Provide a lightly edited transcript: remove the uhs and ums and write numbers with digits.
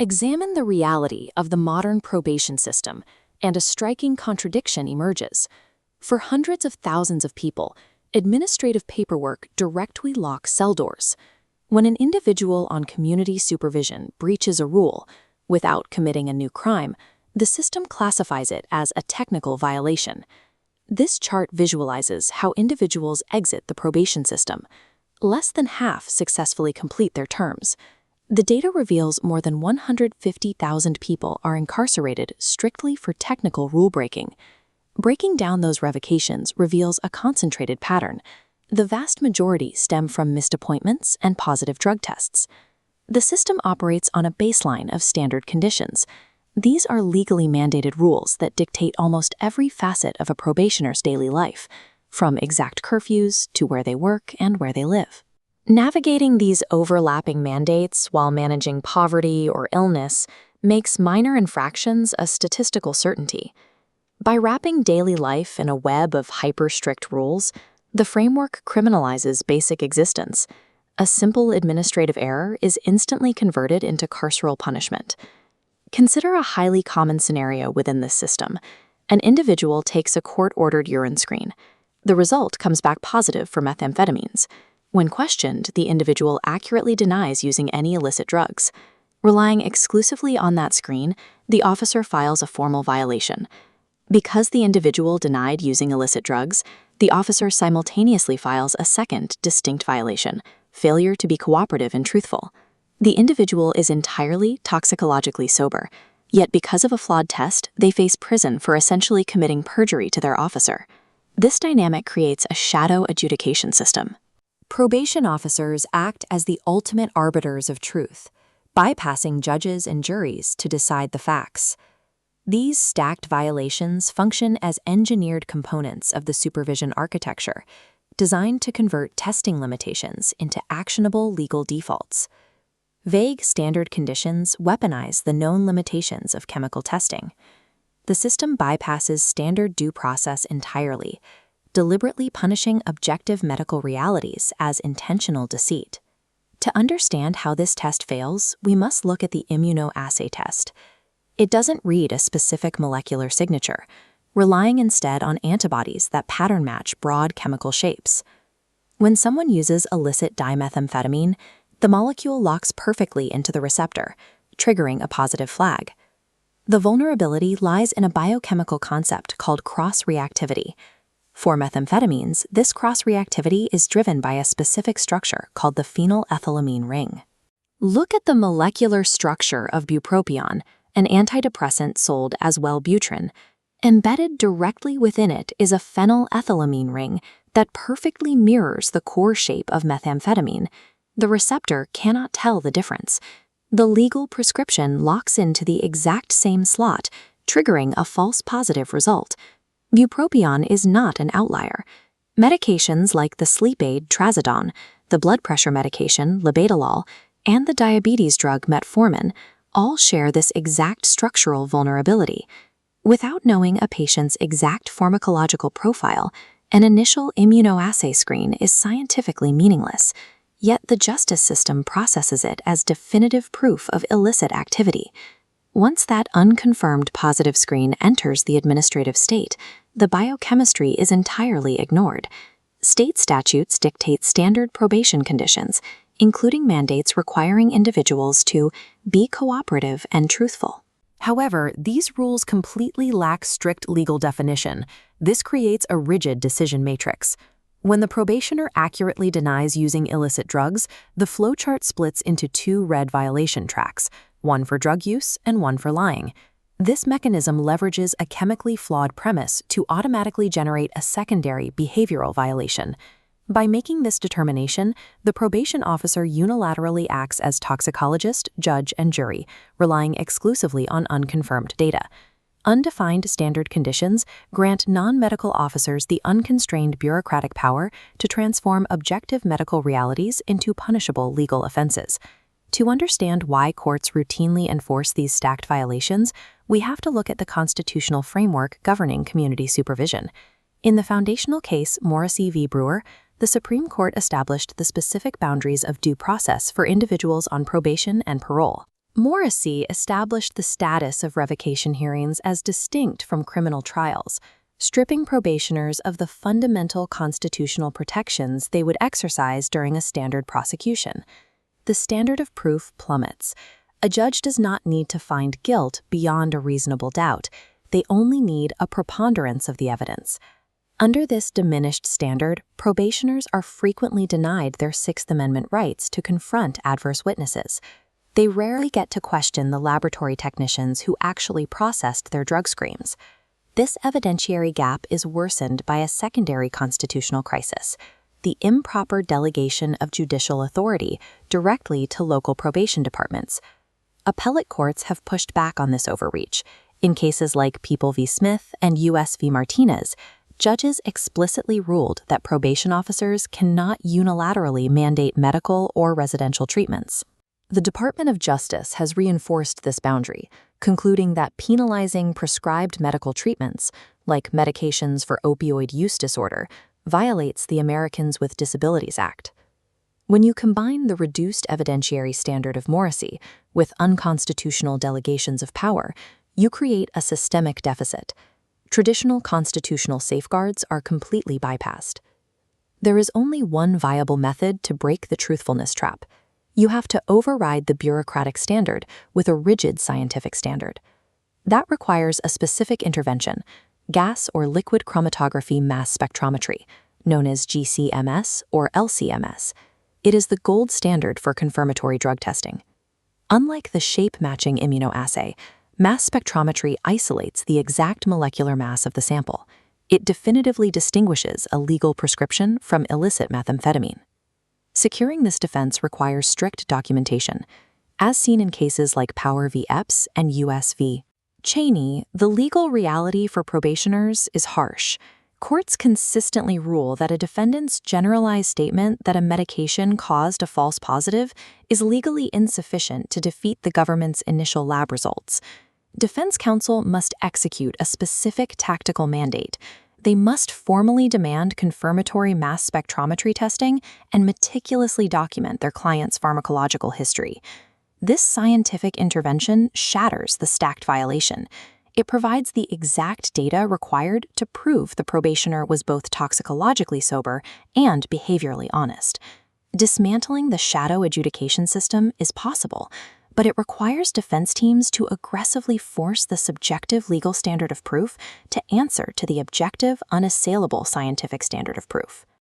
Examine the reality of the modern probation system, and a striking contradiction emerges. For hundreds of thousands of people, administrative paperwork directly locks cell doors. When an individual on community supervision breaches a rule without committing a new crime, the system classifies it as a technical violation. This chart visualizes how individuals exit the probation system. Less than half successfully complete their terms. The data reveals more than 150,000 people are incarcerated strictly for technical rule-breaking. Breaking down those revocations reveals a concentrated pattern. The vast majority stem from missed appointments and positive drug tests. The system operates on a baseline of standard conditions. These are legally mandated rules that dictate almost every facet of a probationer's daily life, from exact curfews to where they work and where they live. Navigating these overlapping mandates while managing poverty or illness makes minor infractions a statistical certainty. By wrapping daily life in a web of hyper-strict rules, the framework criminalizes basic existence. A simple administrative error is instantly converted into carceral punishment. Consider a highly common scenario within this system. An individual takes a court-ordered urine screen. The result comes back positive for methamphetamines. When questioned, the individual accurately denies using any illicit drugs. Relying exclusively on that screen, the officer files a formal violation. Because the individual denied using illicit drugs, the officer simultaneously files a second distinct violation: failure to be cooperative and truthful. The individual is entirely toxicologically sober, yet because of a flawed test, they face prison for essentially committing perjury to their officer. This dynamic creates a shadow adjudication system. Probation officers act as the ultimate arbiters of truth, bypassing judges and juries to decide the facts. These stacked violations function as engineered components of the supervision architecture, designed to convert testing limitations into actionable legal defaults. Vague standard conditions weaponize the known limitations of chemical testing. The system bypasses standard due process entirely, deliberately punishing objective medical realities as intentional deceit. To understand how this test fails, we must look at the immunoassay test. It doesn't read a specific molecular signature, relying instead on antibodies that pattern match broad chemical shapes. When someone uses illicit dimethamphetamine, the molecule locks perfectly into the receptor, triggering a positive flag. The vulnerability lies in a biochemical concept called cross-reactivity. For methamphetamines, this cross-reactivity is driven by a specific structure called the phenylethylamine ring. Look at the molecular structure of bupropion, an antidepressant sold as Wellbutrin. Embedded directly within it is a phenylethylamine ring that perfectly mirrors the core shape of methamphetamine. The receptor cannot tell the difference. The legal prescription locks into the exact same slot, triggering a false positive result. Bupropion is not an outlier. Medications like the sleep aid trazodone, the blood pressure medication labetalol, and the diabetes drug metformin all share this exact structural vulnerability. Without knowing a patient's exact pharmacological profile, an initial immunoassay screen is scientifically meaningless, yet the justice system processes it as definitive proof of illicit activity. Once that unconfirmed positive screen enters the administrative state, the biochemistry is entirely ignored. State statutes dictate standard probation conditions, including mandates requiring individuals to be cooperative and truthful. However, these rules completely lack strict legal definition. This creates a rigid decision matrix. When the probationer accurately denies using illicit drugs, the flowchart splits into two red violation tracks, one for drug use and one for lying. This mechanism leverages a chemically flawed premise to automatically generate a secondary behavioral violation. By making this determination, the probation officer unilaterally acts as toxicologist, judge, and jury, relying exclusively on unconfirmed data. Undefined standard conditions grant non-medical officers the unconstrained bureaucratic power to transform objective medical realities into punishable legal offenses. To understand why courts routinely enforce these stacked violations, we have to look at the constitutional framework governing community supervision. In the foundational case Morrissey v. Brewer, the Supreme Court established the specific boundaries of due process for individuals on probation and parole. Morrissey established the status of revocation hearings as distinct from criminal trials, stripping probationers of the fundamental constitutional protections they would exercise during a standard prosecution. The standard of proof plummets. A judge does not need to find guilt beyond a reasonable doubt. They only need a preponderance of the evidence. Under this diminished standard, probationers are frequently denied their Sixth Amendment rights to confront adverse witnesses. They rarely get to question the laboratory technicians who actually processed their drug screens. This evidentiary gap is worsened by a secondary constitutional crisis: the improper delegation of judicial authority directly to local probation departments. Appellate courts have pushed back on this overreach. In cases like People v. Smith and U.S. v. Martinez, judges explicitly ruled that probation officers cannot unilaterally mandate medical or residential treatments. The Department of Justice has reinforced this boundary, concluding that penalizing prescribed medical treatments, like medications for opioid use disorder, violates the Americans with Disabilities Act. When you combine the reduced evidentiary standard of Morrissey with unconstitutional delegations of power, you create a systemic deficit. Traditional constitutional safeguards are completely bypassed. There is only one viable method to break the truthfulness trap. You have to override the bureaucratic standard with a rigid scientific standard. That requires a specific intervention: gas or liquid chromatography mass spectrometry, known as GCMS or LCMS. It is the gold standard for confirmatory drug testing. Unlike the shape-matching immunoassay, mass spectrometry isolates the exact molecular mass of the sample. It definitively distinguishes a legal prescription from illicit methamphetamine. Securing this defense requires strict documentation. As seen in cases like Power v. Epps and U.S. v. Cheney, the legal reality for probationers is harsh. Courts consistently rule that a defendant's generalized statement that a medication caused a false positive is legally insufficient to defeat the government's initial lab results. Defense counsel must execute a specific tactical mandate. They must formally demand confirmatory mass spectrometry testing and meticulously document their client's pharmacological history. This scientific intervention shatters the stacked violation. It provides the exact data required to prove the probationer was both toxicologically sober and behaviorally honest. Dismantling the shadow adjudication system is possible, but it requires defense teams to aggressively force the subjective legal standard of proof to answer to the objective, unassailable scientific standard of proof.